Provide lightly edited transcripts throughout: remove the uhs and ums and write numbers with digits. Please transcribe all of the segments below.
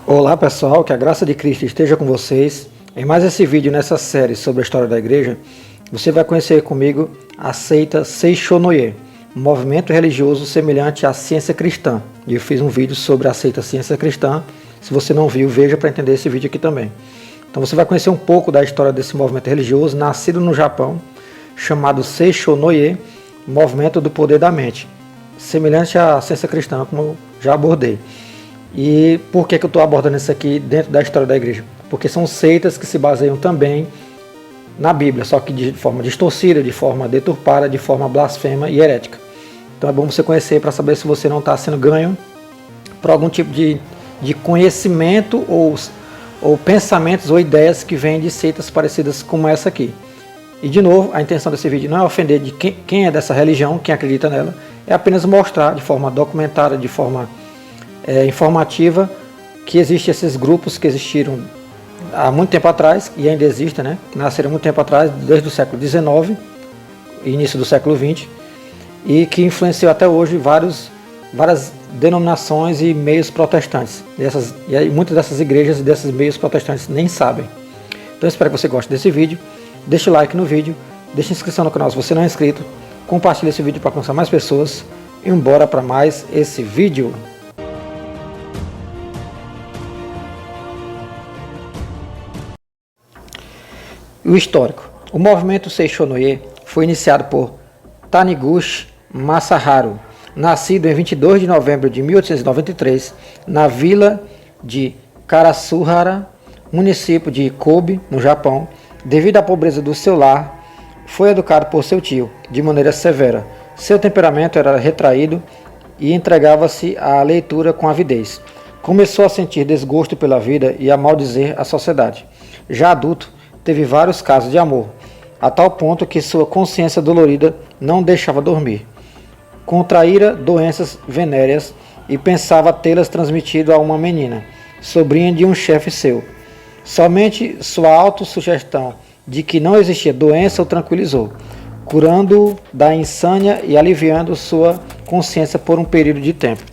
Olá pessoal, que a graça de Cristo esteja com vocês. Em mais esse vídeo nessa série sobre a história da igreja, você vai conhecer comigo a seita Seishonoye, um movimento religioso semelhante à ciência cristã. E eu fiz um vídeo sobre a seita ciência cristã. Se você não viu, veja para entender esse vídeo aqui também. Então você vai conhecer um pouco da história desse movimento religioso, nascido no Japão, chamado Seishonoye, movimento do poder da mente, semelhante à ciência cristã, como eu já abordei. E por que eu estou abordando isso aqui dentro da história da igreja? Porque são seitas que se baseiam também na Bíblia, só que de forma distorcida, de forma deturpada, de forma blasfema e herética. Então é bom você conhecer para saber se você não está sendo ganho por algum tipo de conhecimento ou pensamentos ou ideias que vêm de seitas parecidas como essa aqui. E de novo, a intenção desse vídeo não é ofender de quem é dessa religião, quem acredita nela, é apenas mostrar de forma documentada, de forma informativa, que existem esses grupos que existiram há muito tempo atrás, e ainda existem, né? Nasceram muito tempo atrás, desde o século XIX, início do século XX, e que influenciou até hoje várias denominações e meios protestantes. E aí, muitas dessas igrejas e desses meios protestantes nem sabem. Então eu espero que você goste desse vídeo, deixe o like no vídeo, deixe inscrição no canal se você não é inscrito, compartilhe esse vídeo para alcançar mais pessoas, e bora para mais esse vídeo. O histórico. O movimento Seishonoye foi iniciado por Taniguchi Masaharu, nascido em 22 de novembro de 1893, na vila de Karasuhara, município de Kobe, no Japão. Devido à pobreza do seu lar, foi educado por seu tio, de maneira severa. Seu temperamento era retraído e entregava-se à leitura com avidez. Começou a sentir desgosto pela vida e a maldizer a sociedade. Já adulto, teve vários casos de amor, a tal ponto que sua consciência dolorida não deixava dormir. Contraíra doenças venéreas e pensava tê-las transmitido a uma menina, sobrinha de um chefe seu. Somente sua autossugestão de que não existia doença o tranquilizou, curando-o da insânia e aliviando sua consciência por um período de tempo.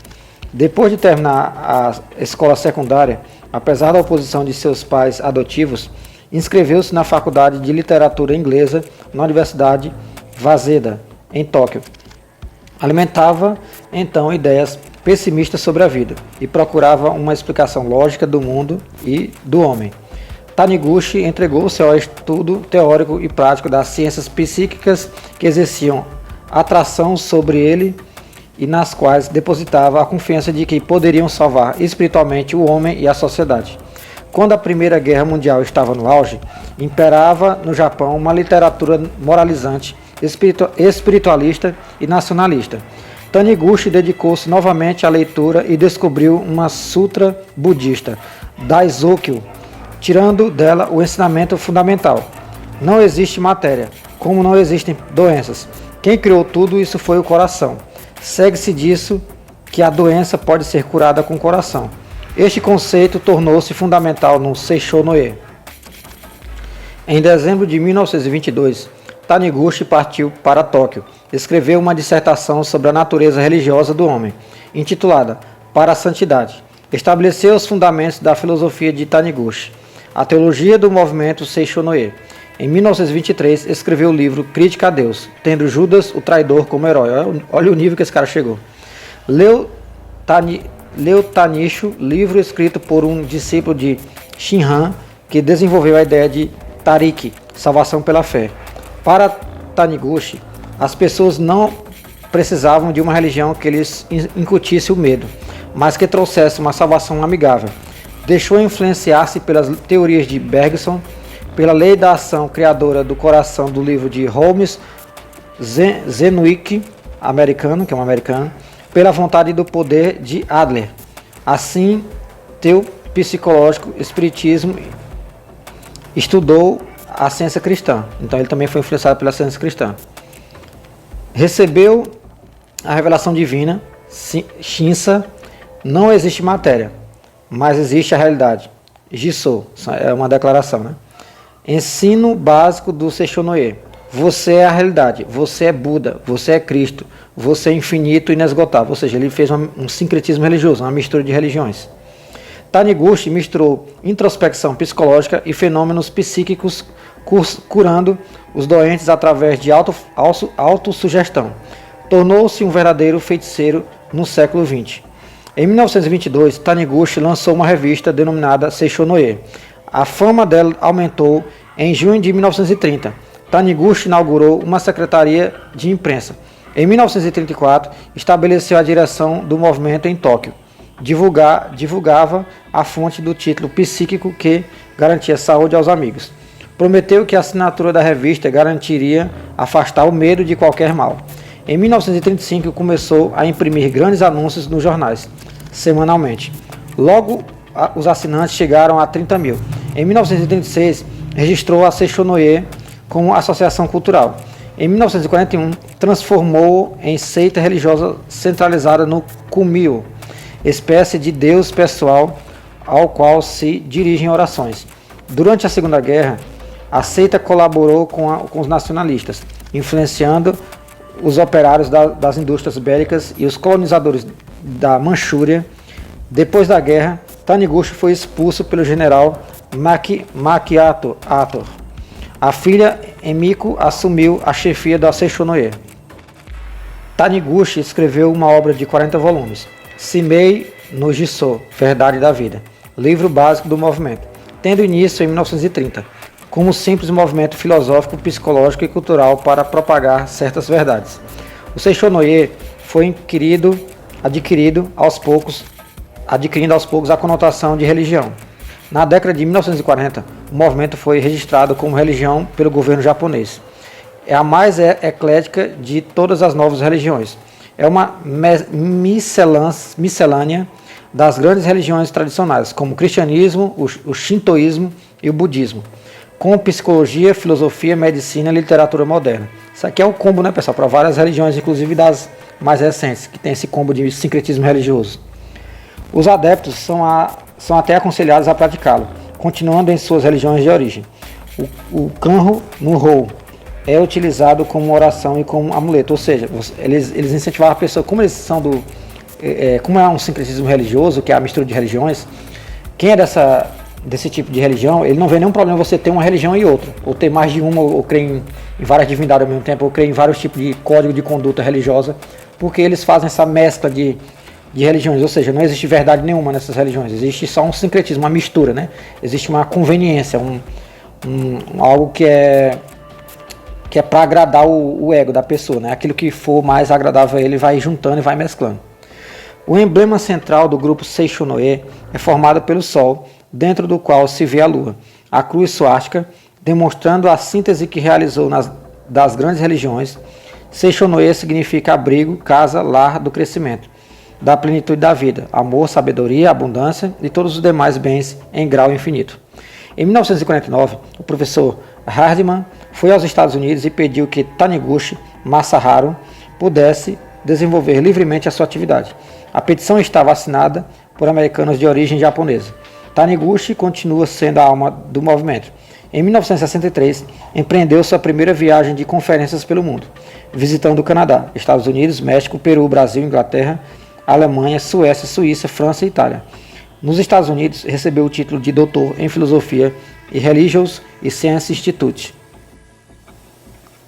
Depois de terminar a escola secundária, apesar da oposição de seus pais adotivos, inscreveu-se na Faculdade de Literatura Inglesa na Universidade Waseda, em Tóquio. Alimentava, então, ideias pessimistas sobre a vida e procurava uma explicação lógica do mundo e do homem. Taniguchi entregou-se ao estudo teórico e prático das ciências psíquicas que exerciam atração sobre ele e nas quais depositava a confiança de que poderiam salvar espiritualmente o homem e a sociedade. Quando a Primeira Guerra Mundial estava no auge, imperava no Japão uma literatura moralizante, espiritualista e nacionalista. Taniguchi dedicou-se novamente à leitura e descobriu uma sutra budista, Daisokyo, tirando dela o ensinamento fundamental. Não existe matéria, como não existem doenças. Quem criou tudo isso foi o coração. Segue-se disso que a doença pode ser curada com o coração. Este conceito tornou-se fundamental no Seishonoye. Em dezembro de 1922, Taniguchi partiu para Tóquio. Escreveu uma dissertação sobre a natureza religiosa do homem, intitulada Para a Santidade. Estabeleceu os fundamentos da filosofia de Taniguchi, a teologia do movimento Seishonoye. Em 1923, escreveu o livro Crítica a Deus, tendo Judas, o traidor, como herói. Olha o nível que esse cara chegou. Leu Tanisho, livro escrito por um discípulo de Shinran, que desenvolveu a ideia de Tariki, salvação pela fé. Para Taniguchi, as pessoas não precisavam de uma religião que lhes incutisse o medo, mas que trouxesse uma salvação amigável. Deixou influenciar-se pelas teorias de Bergson, pela lei da ação criadora do coração do livro de Holmes Zenwick, americano, que é um americano, pela vontade do poder de Adler. Assim, teu psicológico, espiritismo, estudou a ciência cristã. Então ele também foi influenciado pela ciência cristã. Recebeu a revelação divina, Shinsa, não existe matéria, mas existe a realidade. Jisoo, é uma declaração, né? Ensino básico do Seishonoye. Você é a realidade, você é Buda, você é Cristo, você é infinito e inesgotável. Ou seja, ele fez um sincretismo religioso, uma mistura de religiões. Taniguchi misturou introspecção psicológica e fenômenos psíquicos, curando os doentes através de autossugestão. Tornou-se um verdadeiro feiticeiro no século XX. Em 1922, Taniguchi lançou uma revista denominada Seishonoye. A fama dela aumentou em junho de 1930. Taniguchi inaugurou uma secretaria de imprensa. Em 1934, estabeleceu a direção do movimento em Tóquio. Divulgava a fonte do título psíquico que garantia saúde aos amigos. Prometeu que a assinatura da revista garantiria afastar o medo de qualquer mal. Em 1935, começou a imprimir grandes anúncios nos jornais, semanalmente. Logo, os assinantes chegaram a 30 mil. Em 1936, registrou a Seishonoye como associação cultural. Em 1941, transformou em seita religiosa centralizada no Kumyo, espécie de deus pessoal ao qual se dirigem orações. Durante a Segunda Guerra, a seita colaborou com os nacionalistas, influenciando os operários das indústrias bélicas e os colonizadores da Manchúria. Depois da guerra, Taniguchi foi expulso pelo general Makiato Ator. A filha Emiko assumiu a chefia da Seishonoye. Taniguchi escreveu uma obra de 40 volumes, Shimei no Jisō, Verdade da Vida, livro básico do movimento, tendo início em 1930, como simples movimento filosófico, psicológico e cultural para propagar certas verdades. O Seishonoye foi adquirindo aos poucos a conotação de religião. Na década de 1940, o movimento foi registrado como religião pelo governo japonês. É a mais eclética de todas as novas religiões. É uma miscelânea das grandes religiões tradicionais, como o cristianismo, o shintoísmo e o budismo, com psicologia, filosofia, medicina e literatura moderna. Isso aqui é o combo, né, pessoal, para várias religiões, inclusive das mais recentes, que tem esse combo de sincretismo religioso. Os adeptos são até aconselhados a praticá-lo, continuando em suas religiões de origem. O Kanro no Rou é utilizado como oração e como amuleto, ou seja, eles incentivavam a pessoa, como eles são como é um sincretismo religioso, que é a mistura de religiões, quem é desse tipo de religião, ele não vê nenhum problema você ter uma religião e outra, ou ter mais de uma, ou crer em várias divindades ao mesmo tempo, ou crer em vários tipos de código de conduta religiosa, porque eles fazem essa mescla de religiões, ou seja, não existe verdade nenhuma nessas religiões, existe só um sincretismo, uma mistura, né? Existe uma conveniência, algo que é para agradar o ego da pessoa, né? Aquilo que for mais agradável a ele vai juntando e vai mesclando. O emblema central do grupo Seishonoye é formado pelo Sol, dentro do qual se vê a Lua, a cruz suástica, demonstrando a síntese que realizou das grandes religiões. Seishonoye significa abrigo, casa, lar do crescimento, da plenitude da vida, amor, sabedoria, abundância e todos os demais bens em grau infinito. Em 1949, o professor Hardman foi aos Estados Unidos e pediu que Taniguchi Masaharu pudesse desenvolver livremente a sua atividade. A petição estava assinada por americanos de origem japonesa. Taniguchi continua sendo a alma do movimento. Em 1963, empreendeu sua primeira viagem de conferências pelo mundo, visitando o Canadá, Estados Unidos, México, Peru, Brasil, Inglaterra, Alemanha, Suécia, Suíça, França e Itália. Nos Estados Unidos, recebeu o título de doutor em Filosofia e Religious e Science Institute.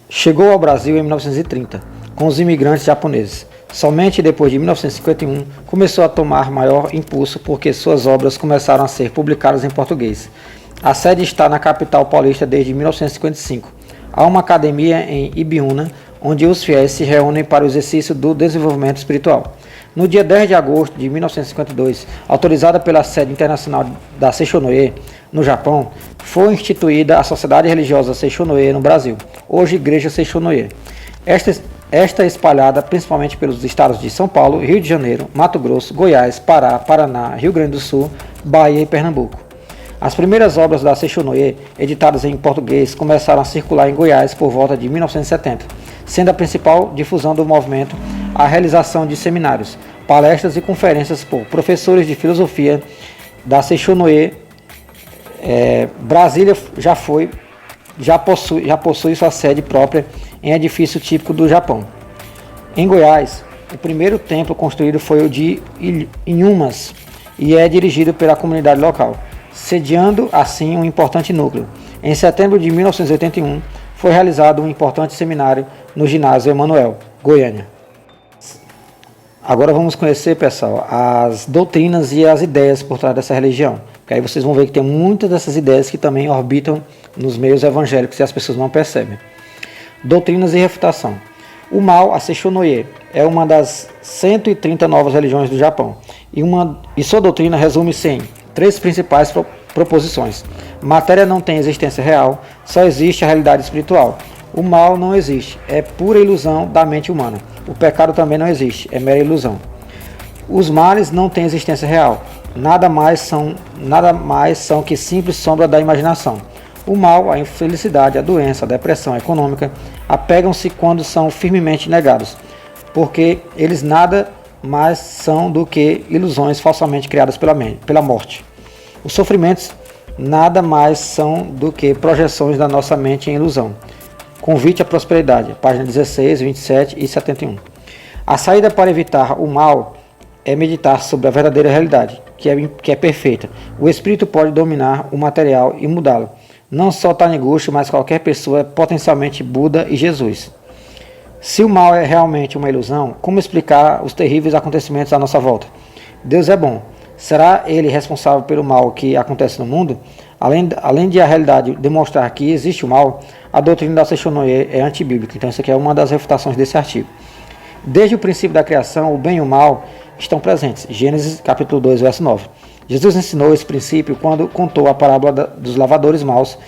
Chegou ao Brasil em 1930, com os imigrantes japoneses. Somente depois de 1951 começou a tomar maior impulso porque suas obras começaram a ser publicadas em português. A sede está na capital paulista desde 1955. Há uma academia em Ibiúna, onde os fiéis se reúnem para o exercício do desenvolvimento espiritual. No dia 10 de agosto de 1952, autorizada pela sede internacional da Seishonoye, no Japão, foi instituída a Sociedade Religiosa Seishonoye no Brasil, hoje Igreja Seishonoye. Esta é espalhada principalmente pelos estados de São Paulo, Rio de Janeiro, Mato Grosso, Goiás, Pará, Paraná, Rio Grande do Sul, Bahia e Pernambuco. As primeiras obras da Seishonoye, editadas em português, começaram a circular em Goiás por volta de 1970, sendo a principal difusão do movimento a realização de seminários, palestras e conferências por professores de filosofia da Seishonoye. Brasília já possui sua sede própria em edifício típico do Japão. Em Goiás, o primeiro templo construído foi o de Inhumas e é dirigido pela comunidade local, sediando assim um importante núcleo. Em setembro de 1981, foi realizado um importante seminário no ginásio Emanuel, Goiânia. Agora vamos conhecer, pessoal, as doutrinas e as ideias por trás dessa religião. Porque aí vocês vão ver que tem muitas dessas ideias que também orbitam nos meios evangélicos e as pessoas não percebem. Doutrinas e refutação. O Mao, a Seishonoye, é uma das 130 novas religiões do Japão. E sua doutrina resume-se em 3 principais proposições. Matéria não tem existência real, só existe a realidade espiritual. O mal não existe, é pura ilusão da mente humana. O pecado também não existe, é mera ilusão. Os males não têm existência real, nada mais são que simples sombra da imaginação. O mal, a infelicidade, a doença, a depressão econômica apegam-se quando são firmemente negados, porque eles nada mais são do que ilusões falsamente criadas pela morte. Os sofrimentos nada mais são do que projeções da nossa mente em ilusão. Convite à prosperidade, página 16, 27 e 71. A saída para evitar o mal é meditar sobre a verdadeira realidade, que é perfeita. O espírito pode dominar o material e mudá-lo. Não só Taniguchi, mas qualquer pessoa é potencialmente Buda e Jesus. Se o mal é realmente uma ilusão, como explicar os terríveis acontecimentos à nossa volta? Deus é bom. Será ele responsável pelo mal que acontece no mundo? Além de a realidade demonstrar que existe o mal, a doutrina da Seishonoye é antibíblica. Então, isso aqui é uma das refutações desse artigo. Desde o princípio da criação, o bem e o mal estão presentes. Gênesis capítulo 2, verso 9. Jesus ensinou esse princípio quando contou a parábola dos lavadores maus.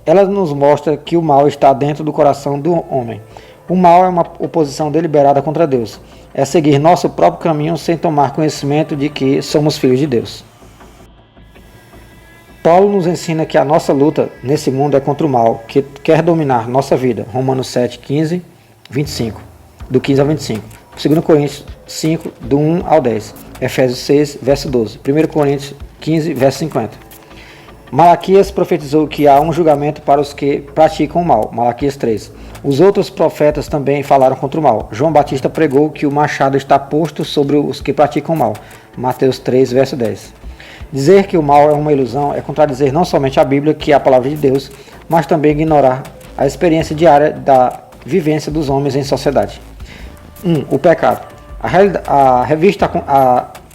Ela nos mostra que o mal está dentro do coração do homem. O mal é uma oposição deliberada contra Deus. É seguir nosso próprio caminho sem tomar conhecimento de que somos filhos de Deus. Paulo nos ensina que a nossa luta nesse mundo é contra o mal, que quer dominar nossa vida. Romanos 7, 15, 25. Do 15 ao 25. 2 Coríntios 5, do 1 ao 10. Efésios 6, verso 12. 1 Coríntios 15, verso 50. Malaquias profetizou que há um julgamento para os que praticam o mal. Malaquias 3. Os outros profetas também falaram contra o mal. João Batista pregou que o machado está posto sobre os que praticam o mal. Mateus 3, verso 10. Dizer que o mal é uma ilusão é contradizer não somente a Bíblia, que é a palavra de Deus, mas também ignorar a experiência diária da vivência dos homens em sociedade. 1. O pecado. A revista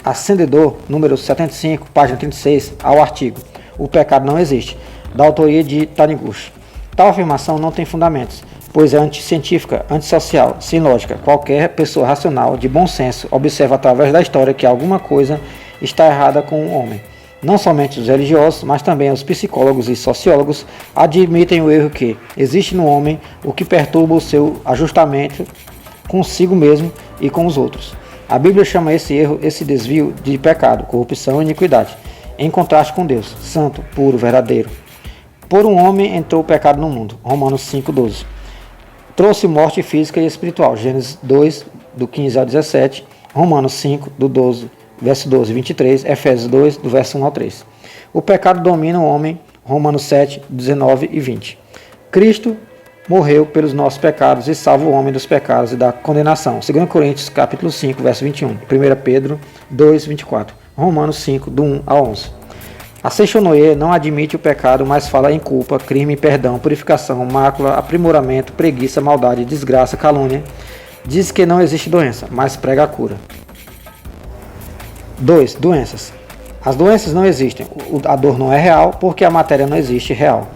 Ascendedor, número 75, página 36, ao artigo O Pecado Não Existe, da autoria de Taniguchi. Tal afirmação não tem fundamentos, pois é anticientífica, antissocial, sem lógica. Qualquer pessoa racional, de bom senso, observa através da história que alguma coisa está errada com o homem. Não somente os religiosos, mas também os psicólogos e sociólogos admitem o erro que existe no homem o que perturba o seu ajustamento consigo mesmo e com os outros. A Bíblia chama esse erro, esse desvio, de pecado, corrupção e iniquidade, em contraste com Deus, santo, puro, verdadeiro. Por um homem entrou o pecado no mundo. Romanos 5,12. Trouxe morte física e espiritual. Gênesis 2, do 15 ao 17. Romanos 5, do 12, verso 12 e 23. Efésios 2, do verso 1 ao 3. O pecado domina o homem. Romanos 7, 19 e 20. Cristo morreu pelos nossos pecados e salva o homem dos pecados e da condenação. 2 Coríntios capítulo 5, verso 21. 1 Pedro 2, 24. Romanos 5, do 1 ao 11. A Seishonoye não admite o pecado, mas fala em culpa, crime, perdão, purificação, mácula, aprimoramento, preguiça, maldade, desgraça, calúnia. Diz que não existe doença, mas prega a cura. 2. Doenças. As doenças não existem. A dor não é real porque a matéria não existe real.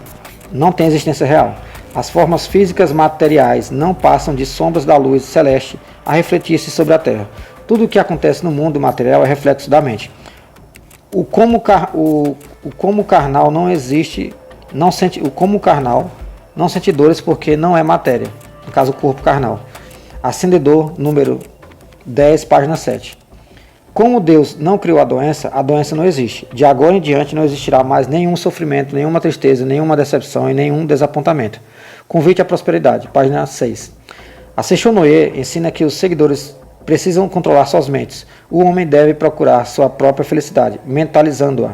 Não tem existência real. As formas físicas materiais não passam de sombras da luz celeste a refletir-se sobre a Terra. Tudo o que acontece no mundo material é reflexo da mente. O como carnal não existe, o como carnal não sente dores porque não é matéria, no caso o corpo carnal. Ascendedor, número 10, página 7. Como Deus não criou a doença não existe. De agora em diante não existirá mais nenhum sofrimento, nenhuma tristeza, nenhuma decepção e nenhum desapontamento. Convite à prosperidade, página 6. A Seishonoye ensina que os seguidores precisam controlar suas mentes. O homem deve procurar sua própria felicidade, mentalizando-a.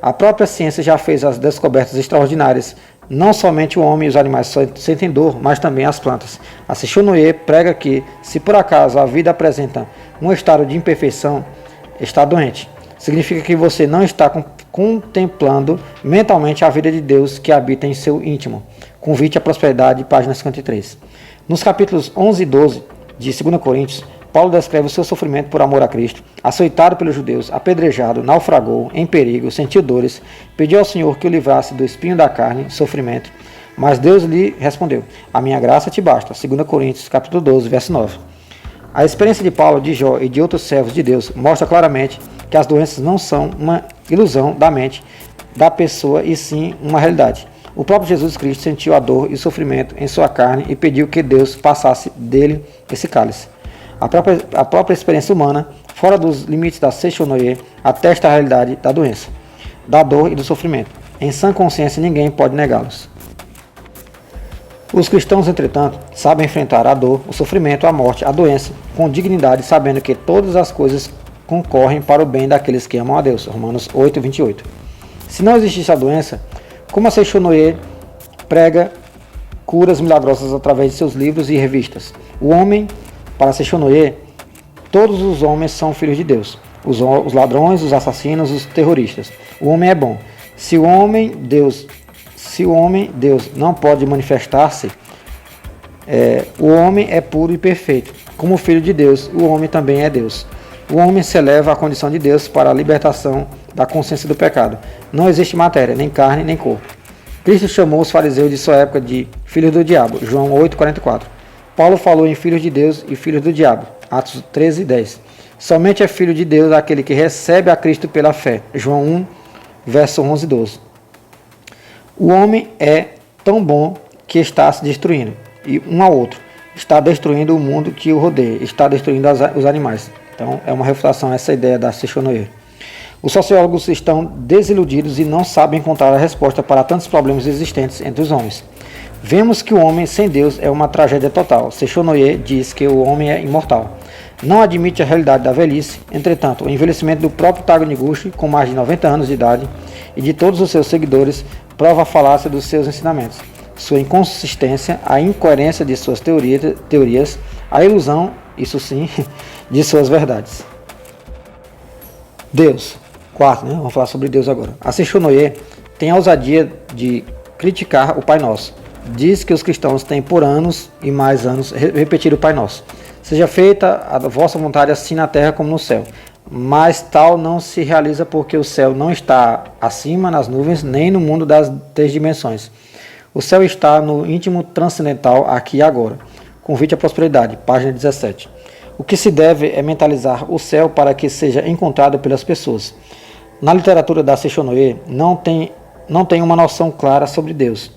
A própria ciência já fez as descobertas extraordinárias. Não somente o homem e os animais sentem dor, mas também as plantas. A Seishonoye prega que, se por acaso a vida apresenta um estado de imperfeição, está doente. significa que você não está contemplando mentalmente a vida de Deus que habita em seu íntimo. Convite à Prosperidade, página 53. Nos capítulos 11 e 12 de 2 Coríntios, Paulo descreve o seu sofrimento por amor a Cristo, açoitado pelos judeus, apedrejado, naufragou, em perigo, sentiu dores, pediu ao Senhor que o livrasse do espinho da carne, sofrimento, mas Deus lhe respondeu: a minha graça te basta. 2 Coríntios, capítulo 12, verso 9. A experiência de Paulo, de Jó e de outros servos de Deus mostra claramente que as doenças não são uma ilusão da mente da pessoa e sim uma realidade. O próprio Jesus Cristo sentiu a dor e o sofrimento em sua carne e pediu que Deus passasse dele esse cálice. A própria experiência humana, fora dos limites da Seishonoye, atesta a realidade da doença, da dor e do sofrimento. Em sã consciência, ninguém pode negá-los. Os cristãos, entretanto, sabem enfrentar a dor, o sofrimento, a morte, a doença, com dignidade, sabendo que todas as coisas concorrem para o bem daqueles que amam a Deus. Romanos 8, 28. Se não existisse a doença, como a Seishonoye prega curas milagrosas através de seus livros e revistas? O homem, para Seishonoye, todos os homens são filhos de Deus. Os ladrões, os assassinos, os terroristas. O homem é bom. Se o homem, Deus, não pode manifestar-se, o homem é puro e perfeito. Como filho de Deus, o homem também é Deus. O homem se eleva à condição de Deus para a libertação da consciência do pecado. Não existe matéria, nem carne, nem corpo. Cristo chamou os fariseus de sua época de filhos do diabo, João 8,44. Paulo falou em filhos de Deus e filhos do diabo, Atos 13:10. Somente é filho de Deus aquele que recebe a Cristo pela fé, João 1, verso 11 e 12. O homem é tão bom que está se destruindo, e um ao outro. Está destruindo o mundo que o rodeia, está destruindo os animais. Então, é uma refutação a essa ideia da Seishonoye. Os sociólogos estão desiludidos e não sabem encontrar a resposta para tantos problemas existentes entre os homens. Vemos que o homem sem Deus é uma tragédia total. Seishonoye diz que o homem é imortal. Não admite a realidade da velhice. Entretanto, o envelhecimento do próprio Taniguchi, com mais de 90 anos de idade, e de todos os seus seguidores, prova a falácia dos seus ensinamentos, sua inconsistência, a incoerência de suas teorias, a ilusão, isso sim, de suas verdades. Deus. Quarto, vamos falar sobre Deus agora. A Seishonoye tem a ousadia de criticar o Pai Nosso. Diz que os cristãos têm por anos e mais anos repetir o Pai Nosso. Seja feita a vossa vontade assim na terra como no céu. Mas tal não se realiza porque o céu não está acima nas nuvens, nem no mundo das 3 dimensões. O céu está no íntimo transcendental aqui e agora. Convite à Prosperidade, página 17. O que se deve é mentalizar o céu para que seja encontrado pelas pessoas. Na literatura da Seishonoye não tem uma noção clara sobre Deus.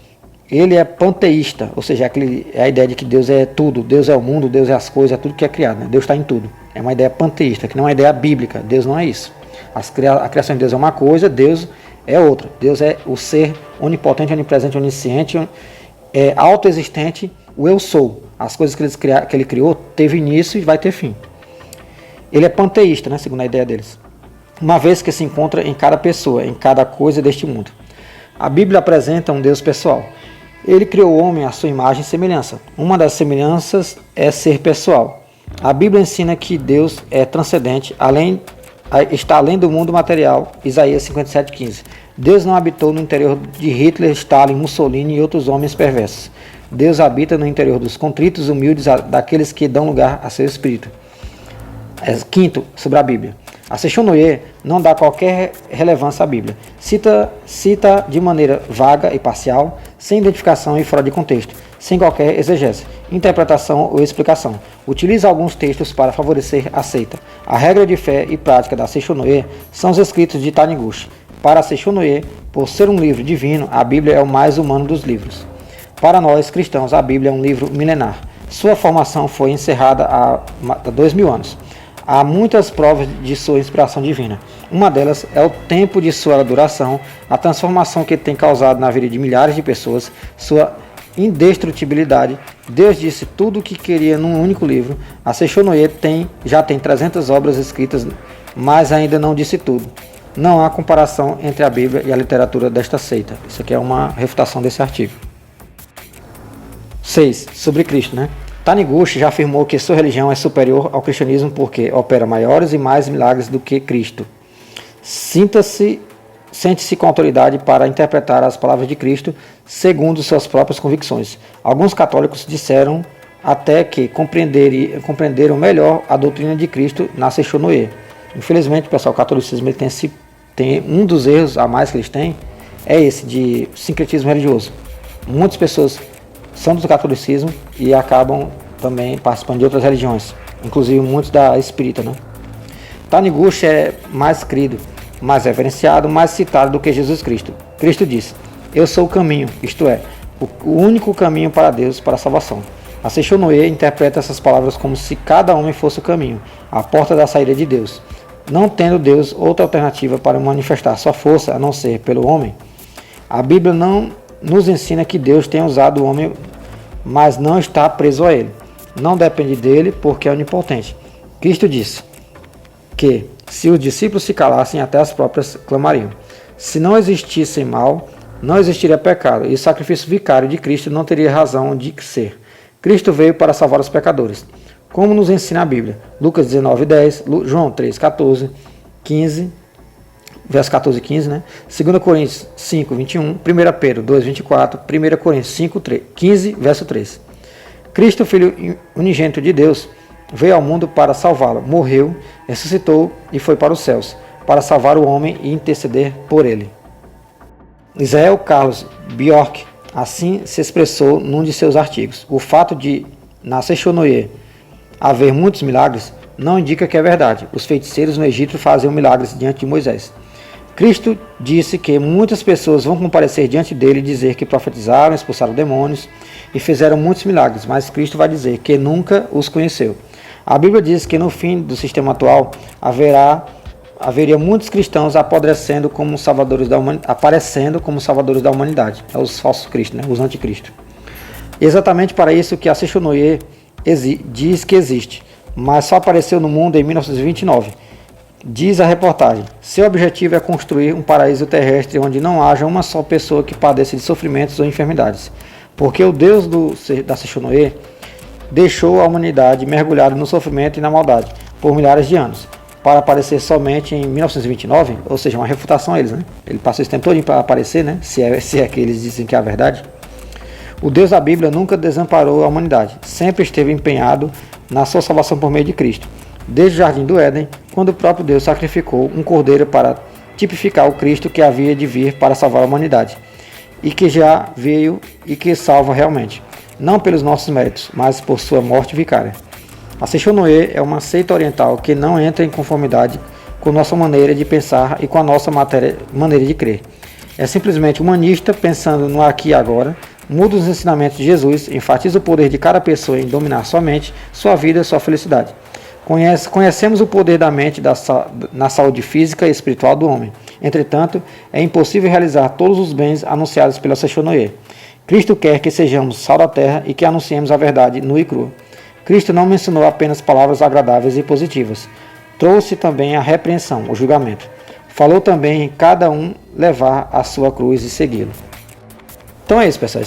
Ele é panteísta, ou seja, é a ideia de que Deus é tudo, Deus é o mundo, Deus é as coisas, é tudo que é criado, Deus está em tudo. É uma ideia panteísta, que não é uma ideia bíblica. Deus não é isso. A criação de Deus é uma coisa, Deus é outra. Deus é o ser onipotente, onipresente, onisciente, é autoexistente, o eu sou. As coisas que ele criou teve início e vai ter fim. Ele é panteísta, segundo a ideia deles. Uma vez que se encontra em cada pessoa, em cada coisa deste mundo. A Bíblia apresenta um Deus pessoal. Ele criou o homem à sua imagem e semelhança. Uma das semelhanças é ser pessoal. A Bíblia ensina que Deus é transcendente, está além do mundo material, Isaías 57,15. Deus não habitou no interior de Hitler, Stalin, Mussolini e outros homens perversos. Deus habita no interior dos contritos, humildes, daqueles que dão lugar a seu espírito. Quinto, sobre a Bíblia. A Seishonoye não dá qualquer relevância à Bíblia. Cita de maneira vaga e parcial, sem identificação e fora de contexto, sem qualquer exegese, interpretação ou explicação. Utiliza alguns textos para favorecer a seita. A regra de fé e prática da Seishonoye são os escritos de Taniguchi. Para a Seishonoye, por ser um livro divino, a Bíblia é o mais humano dos livros. Para nós, cristãos, a Bíblia é um livro milenar. Sua formação foi encerrada há 2000 anos. Há muitas provas de sua inspiração divina. Uma delas é o tempo de sua duração, a transformação que tem causado na vida de milhares de pessoas, sua indestrutibilidade. Deus disse tudo o que queria num único livro. A Seishonoye já tem 300 obras escritas, mas ainda não disse tudo. Não há comparação entre a Bíblia e a literatura desta seita. Isso aqui é uma refutação desse artigo. 6. Sobre Cristo, Taniguchi já afirmou que sua religião é superior ao cristianismo porque opera maiores e mais milagres do que Cristo. Sente-se com autoridade para interpretar as palavras de Cristo segundo suas próprias convicções. Alguns católicos disseram até que compreenderam melhor a doutrina de Cristo na Sechonoye. Infelizmente, pessoal, o catolicismo ele tem um dos erros a mais que eles têm, é esse de sincretismo religioso. Muitas pessoas são do catolicismo e acabam também participando de outras religiões, inclusive muitos da espírita, né? Taniguchi é mais crido, mais reverenciado, mais citado do que Jesus Cristo. Cristo disse: eu sou o caminho, isto é, o único caminho para Deus, para a salvação. A Sechonoye interpreta essas palavras como se cada homem fosse o caminho, a porta da saída de Deus, não tendo Deus outra alternativa para manifestar sua força a não ser pelo homem. A Bíblia não nos ensina que Deus tem usado o homem, mas não está preso a ele. Não depende dele porque é onipotente. Cristo disse que se os discípulos se calassem, até as próprias clamariam. Se não existisse mal, não existiria pecado, e o sacrifício vicário de Cristo não teria razão de ser. Cristo veio para salvar os pecadores, como nos ensina a Bíblia. Lucas 19:10, João 3:14, 15, verso 14 e 15, né? 2 Coríntios 5:21, 1 Pedro 2:24, 1 Coríntios 5:15, verso 3. Cristo, Filho unigênito de Deus, veio ao mundo para salvá-lo, morreu, ressuscitou e foi para os céus, para salvar o homem e interceder por ele. Israel Carlos Bjork assim se expressou num de seus artigos. O fato de, na Sechonoye, haver muitos milagres, não indica que é verdade. Os feiticeiros no Egito faziam milagres diante de Moisés. Cristo disse que muitas pessoas vão comparecer diante dele e dizer que profetizaram, expulsaram demônios e fizeram muitos milagres, mas Cristo vai dizer que nunca os conheceu. A Bíblia diz que no fim do sistema atual haveria muitos cristãos aparecendo como salvadores da humanidade. É os falsos cristos, né? Os anticristos. Exatamente para isso que a Sechonoye diz que existe, mas só apareceu no mundo em 1929. Diz a reportagem: seu objetivo é construir um paraíso terrestre onde não haja uma só pessoa que padeça de sofrimentos ou enfermidades, porque o Deus da Sechonoye deixou a humanidade mergulhada no sofrimento e na maldade por milhares de anos, para aparecer somente em 1929, ou seja, uma refutação a eles, né? Ele passou esse tempo todo para aparecer, né? Se é que eles dizem que é a verdade. O Deus da Bíblia nunca desamparou a humanidade, sempre esteve empenhado na sua salvação por meio de Cristo. Desde o Jardim do Éden, quando o próprio Deus sacrificou um cordeiro para tipificar o Cristo que havia de vir para salvar a humanidade, e que já veio e que salva realmente, não pelos nossos méritos, mas por sua morte vicária. A Sechonoye é uma seita oriental que não entra em conformidade com nossa maneira de pensar e com a nossa maneira de crer. É simplesmente humanista, pensando no aqui e agora, muda os ensinamentos de Jesus, enfatiza o poder de cada pessoa em dominar sua mente, sua vida e sua felicidade. Conhecemos o poder da mente na saúde física e espiritual do homem. Entretanto, é impossível realizar todos os bens anunciados pela Sechonoye. Cristo quer que sejamos sal da terra e que anunciemos a verdade nua e crua. Cristo não mencionou apenas palavras agradáveis e positivas. Trouxe também a repreensão, o julgamento. Falou também em cada um levar a sua cruz e segui-lo. Então é isso, pessoal.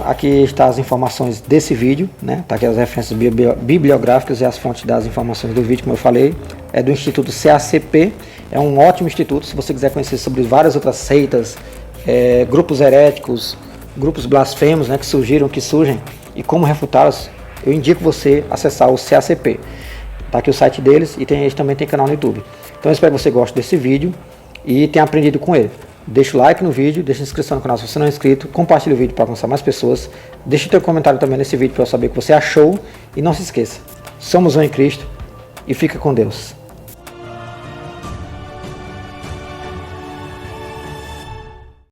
Aqui está as informações desse vídeo, né? Tá aqui as referências bibliográficas e as fontes das informações do vídeo, como eu falei. É do Instituto CACP. É um ótimo instituto. Se você quiser conhecer sobre várias outras seitas, grupos heréticos, grupos blasfemos, né, que surgem e como refutá-los, eu indico você acessar o CACP. Tá aqui o site deles e eles também tem canal no YouTube. Então eu espero que você goste desse vídeo e tenha aprendido com ele. Deixa o like no vídeo, deixa a inscrição no canal se você não é inscrito, compartilhe o vídeo para alcançar mais pessoas, deixa o teu comentário também nesse vídeo para eu saber o que você achou e não se esqueça, somos um em Cristo e fica com Deus.